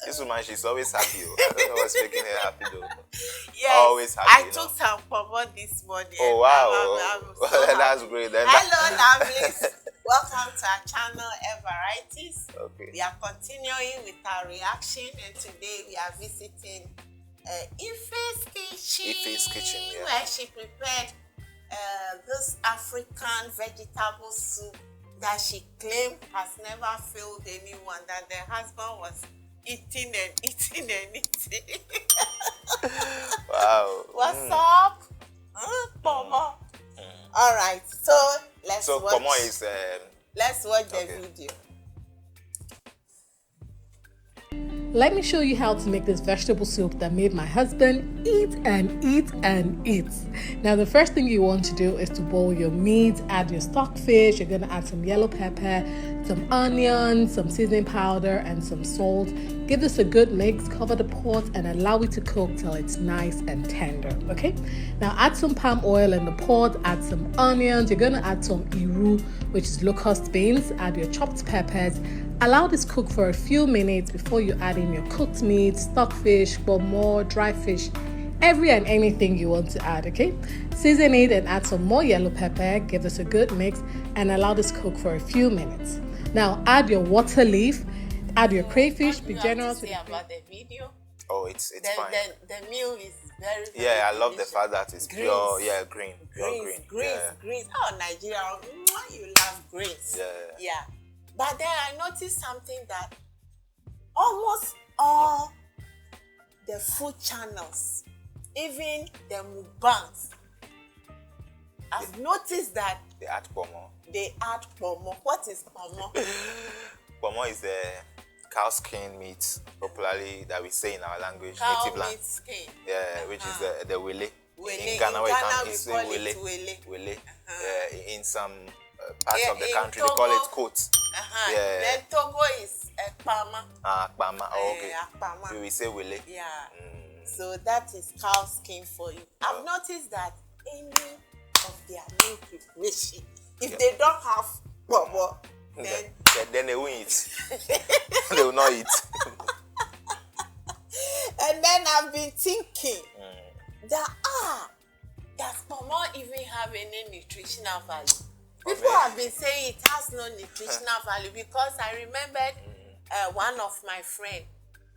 This woman, she's always happy. I don't know what's making her happy though. Yes, Always happy. I took some pomo this morning. Oh wow, I'm so that's happy. great. Then Hello, Lovelies. Welcome to our channel, Varieties. Okay. We are continuing with our reaction, and today we are visiting Ife's kitchen. Ife's kitchen, yeah. Where she prepared this African vegetable soup that she claimed has never failed anyone, that the husband was eating and eating and eating. Wow. What's up? Pomo. All right, so let's watch. Pomo is Let's watch the okay. video. Let me show you how to make this vegetable soup that made my husband eat and eat and eat. Now, the first thing you want to do is to boil your meat, add your stockfish. You're going to add some yellow pepper, some onions, some seasoning powder, and some salt. Give this a good mix, cover the pot, and allow it to cook till it's nice and tender, okay? Now, add some palm oil in the pot, add some onions. You're going to add some iru, which is locust beans. Add your chopped peppers. Allow this cook for a few minutes before you add in your cooked meat, stockfish, pomo, dry fish, every and anything you want to add, okay? Season it and add some more yellow pepper, give this a good mix, and allow this cook for a few minutes. Now, add your water leaf, add your crayfish, be generous with What do you have to say about the video? oh, it's fine. The meal is very, very Yeah, I love the delicious. fact that it's Greens. pure, yeah, green. Pure Greens. Yeah. Oh, Nigeria, you love greens. Yeah. But then I noticed something that almost all the food channels, even the mukbangs, I've noticed that They add pomo. they add pomo. What is pomo? Pomo is the cow skin meat, popularly that we say in our language, Cow native land. meat skin. Yeah, which is the wele. Wele. In Ghana, we call say it wele. wele. Wele. In some parts Yeah, of the in country, they call Togo. it coat. Then Yeah. Togo is ekpama. Akpama. Oh, okay. Akpama. We say wele. Yeah. So that is cow skin for you. I've noticed that any of their meal preparation, if they don't have pomo, then Then they won't eat. They will not eat. and then I've been thinking that does pomo even have any nutritional value? People have been saying it has no nutritional value because I remembered one of my friends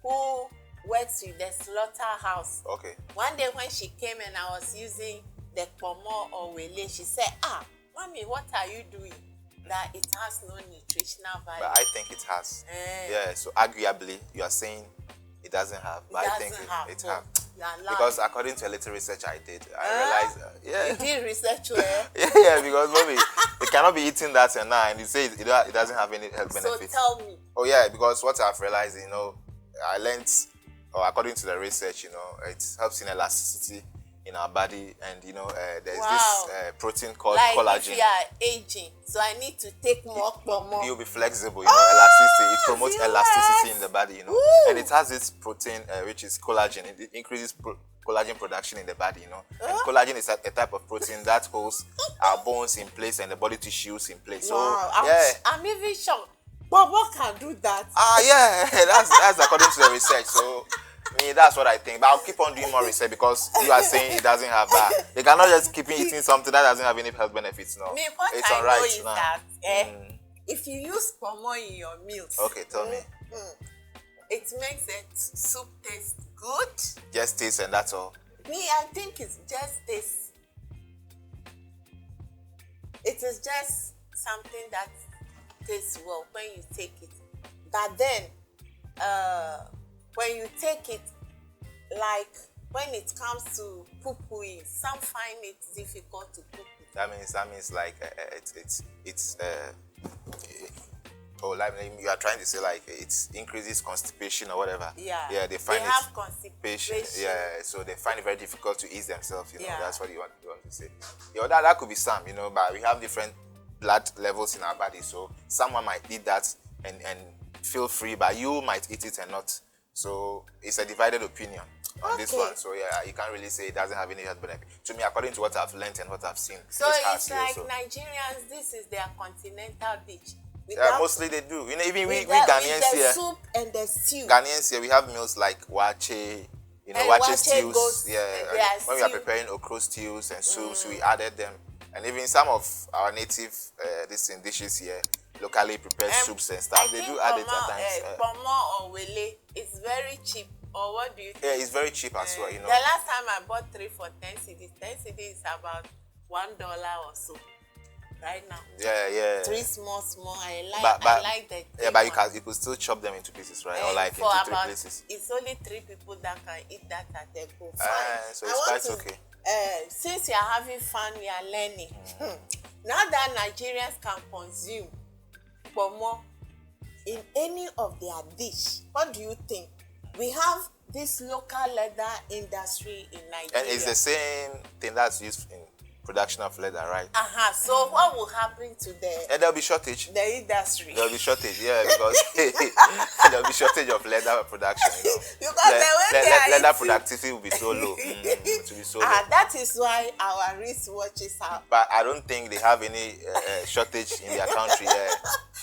who works with the slaughterhouse. Okay. One day when she came and I was using the pomo or wele, she said, Mommy, what are you doing? That it has no nutritional value. But I think it has. Yeah, so arguably, you are saying it doesn't have. But I think it has. Because according to a little research I did, I realized, You did research where? yeah, because maybe you cannot be eating that and you say it doesn't have any health So benefits. tell me. Oh yeah, because what I've realized, I learned, or according to the research, it helps in elasticity in our body, and there's this protein called collagen. If you are aging, so I need to take more pomo. You'll be flexible, elasticity. It promotes elasticity in the body, and it has this protein which is collagen. It increases collagen production in the body, And collagen is a type of protein that holds our bones in place and the body tissues in place. So I'm even shocked. Pomo can do that. Yeah, that's according to the research. So that's what I think. But I'll keep on doing more research because you are saying it doesn't have that. You cannot just keep eating something that doesn't have any health benefits. No, What it's I alright know is now. that if you use pomo in your meals, Okay, tell me. it makes the soup taste good. Just taste and that's all. I think it's just this. It is just something that tastes well when you take it. But then, when you take it, like when it comes to poo-pooing, some find it difficult to poo-poo. That means like like you are trying to say like it increases constipation or whatever. Yeah. They find have constipation. Yeah, so they find it very difficult to ease themselves. That's what you want to say. That could be some. But we have different blood levels in our body, so someone might eat that and feel free, but you might eat it and not. So it's a divided opinion. on this one. So yeah, you can't really say it doesn't have any health benefit. To me, according to what I've learned and what I've seen, So it it's has like also. Nigerians, this is their continental dish. Yeah, mostly they do. You know, even we with the Ghanaians here, soup and the stew. Ghanaians here, we have meals like wache, you know, And wache wache stews. goes- Yeah, they are and when we are stew. preparing okra stews and soups, we added them. And even some of our native dishes here, locally prepared soups and stuff, they do add it at times. Pomo or wele, it's very cheap. Or what do you think? Yeah, it's very cheap as well, you know. The last time I bought 3 for 10 cedis. 10 cedis is about $1 or so. Right now. Yeah. 3 small. I But like the. Yeah, but you could still chop them into pieces, right? Or like for into 3 about, pieces. It's only 3 people that can eat that at a go. Fine. So it's quite okay. Since you are having fun, you are learning. Now that Nigerians can consume pomo in any of their dish, what do you think? We have this local leather industry in Nigeria. And it's the same thing that's used in production of leather, right? So what will happen to And there'll be shortage. the industry? There'll be shortage, yeah, because there'll be shortage of leather production, you know. Because the way they are leather eating- productivity will be so low. It will be so low. That is why our wristwatches are. But I don't think they have any shortage in their country, yeah.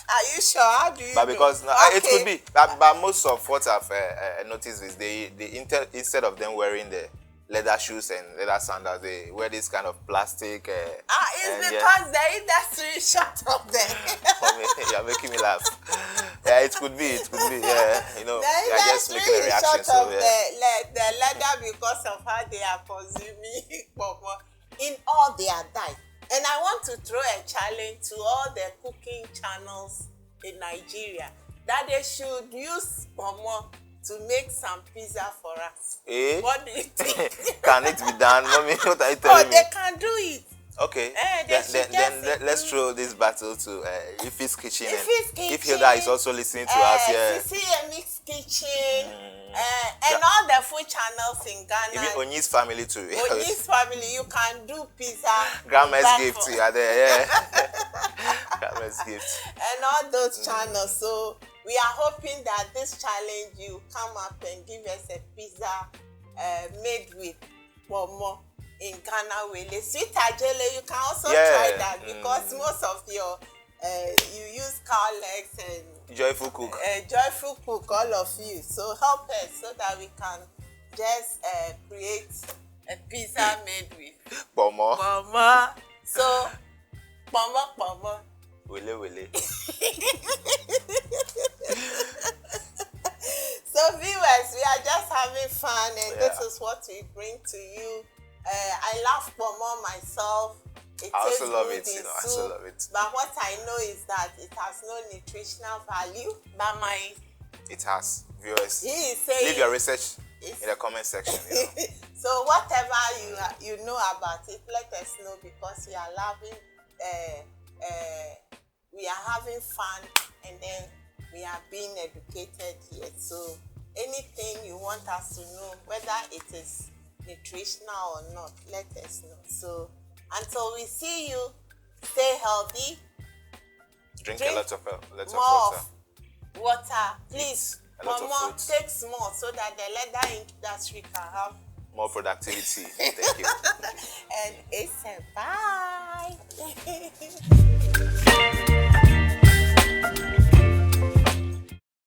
Are you sure? How do you But know? because it could be. But most of what I've noticed is they instead of them wearing the leather shoes and leather sandals, they wear this kind of plastic. It's because the industry is shut up there. You're making me laugh. Yeah, it could be. Yeah, you know, The you're just industry making a is reaction. shut So up yeah. the leather because of how they are consuming pomo in all their diet. And I want to throw a challenge to all the cooking channels in Nigeria that they should use pomo to make some pizza for us. What do you think? Can it be done? Mommy, what are you telling me? They can do it. Okay, they let's throw this battle to Ife's Kitchen. Ife's Kitchen. If Hilda is also listening to us, yeah. Sisi Mix Kitchen, and all the food channels in Ghana. Even Onyi's family too. Onyi's family, you can do pizza. Grandma's on gift, platform. you are there, yeah. Grandma's gift. And all those channels. So we are hoping that this challenge you come up and give us a pizza made with pomo in Ghana wele. Sweet ajele, you can also try that because most of your you use cow legs and Joyful cook. joyful cook, all of you. So help us so that we can just create a pizza made with Pomo. pomo. So pomo. Wele. So viewers, we are just having fun and this is what we bring to you. I love pomo myself. It I tastes also love good it, in you know, I soup, also love it. But what I know is that it has no nutritional value. But It has. Viewers, he is saying leave your research in the comment section. You know. So whatever you know about it, let us know because we are loving, we are having fun, and then we are being educated here. So anything you want us to know, whether it is nutritional or not, let us know. So until we see you, stay healthy. Drink a lot of more water, please. A lot of More, fruits. take more so that the leather industry can have more productivity. Thank you. and it's a bye.